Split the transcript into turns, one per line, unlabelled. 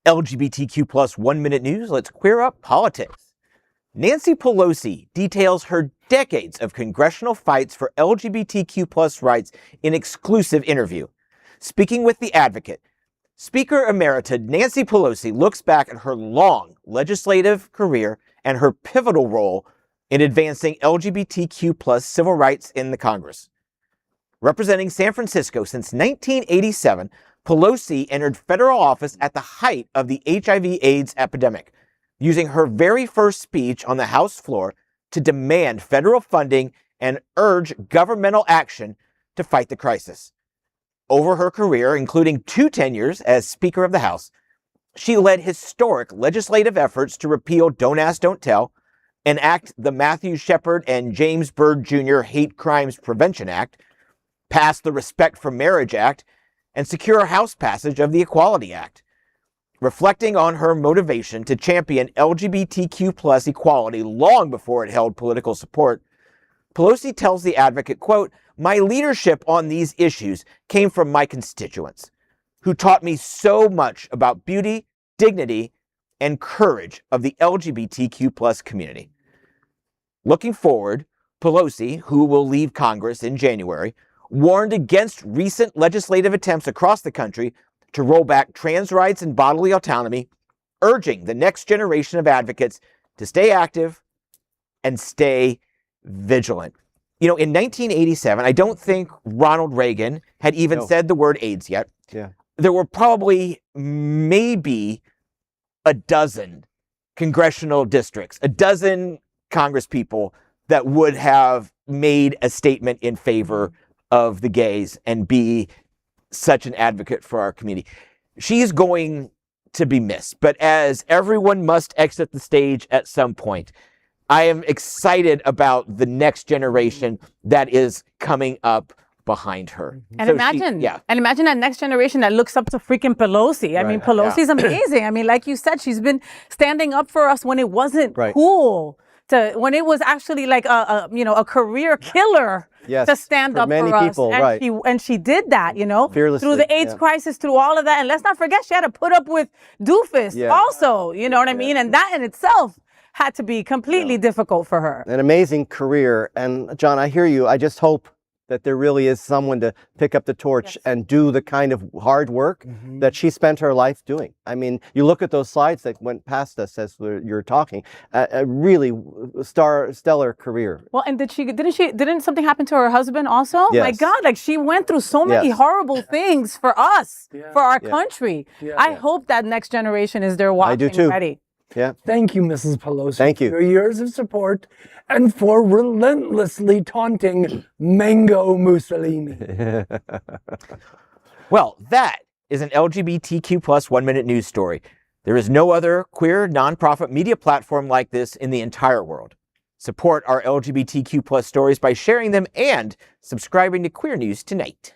LGBTQ plus 1 minute news. Let's queer up politics. Nancy Pelosi details her decades of congressional fights for LGBTQ plus rights in exclusive interview. Speaking with The Advocate, Speaker Emerita Nancy Pelosi looks back at her long legislative career and her pivotal role in advancing LGBTQ plus civil rights in the Congress. Representing San Francisco since 1987, Pelosi entered federal office at the height of the HIV/AIDS epidemic, using her very first speech on the House floor to demand federal funding and urge governmental action to fight the crisis. Over her career, including 2 tenures as Speaker of the House, she led historic legislative efforts to repeal Don't Ask, Don't Tell, enact the Matthew Shepard and James Byrd Jr. Hate Crimes Prevention Act, pass the Respect for Marriage Act, and secure House passage of the Equality Act. Reflecting on her motivation to champion LGBTQ plus equality long before it held political support, Pelosi tells The Advocate, quote, "My leadership on these issues came from my constituents, who taught me so much about beauty, dignity, and courage of the LGBTQ plus community." Looking forward, Pelosi, who will leave Congress in January, warned against recent legislative attempts across the country to roll back trans rights and bodily autonomy, urging the next generation of advocates to stay active and stay vigilant. You know, in 1987, I don't think Ronald Reagan had even said the word AIDS yet.
Yeah.
There were probably maybe a dozen congressional districts, a dozen congresspeople that would have made a statement in favor of the gays and be such an advocate for our community. She's going to be missed, but as everyone must exit the stage at some point, I am excited about the next generation that is coming up behind her.
And imagine that next generation that looks up to freaking Pelosi. I mean, Pelosi's amazing. I mean, like you said, she's been standing up for us when it wasn't cool. When it was actually like a career killer to stand up for us. And she did that,
fearlessly,
through the AIDS crisis, through all of that. And let's not forget, she had to put up with doofus also, you know what I mean? And that in itself had to be completely difficult for her.
An amazing career. And John, I hear you. I just hope that there really is someone to pick up the torch and do the kind of hard work that she spent her life doing. I mean, you look at those slides that went past us as you're talking, a really stellar career.
Well, and didn't something happen to her husband also?
Yes.
My God, like she went through so many horrible things for us, for our country. I hope that next generation is there watching.
I do too.
Ready.
Yeah.
Thank you, Mrs. Pelosi.
Thank you.
For your years of support and for relentlessly taunting Mango Mussolini.
Well, that is an LGBTQ plus 1 minute news story. There is no other queer nonprofit media platform like this in the entire world. Support our LGBTQ plus stories by sharing them and subscribing to Queer News Tonight.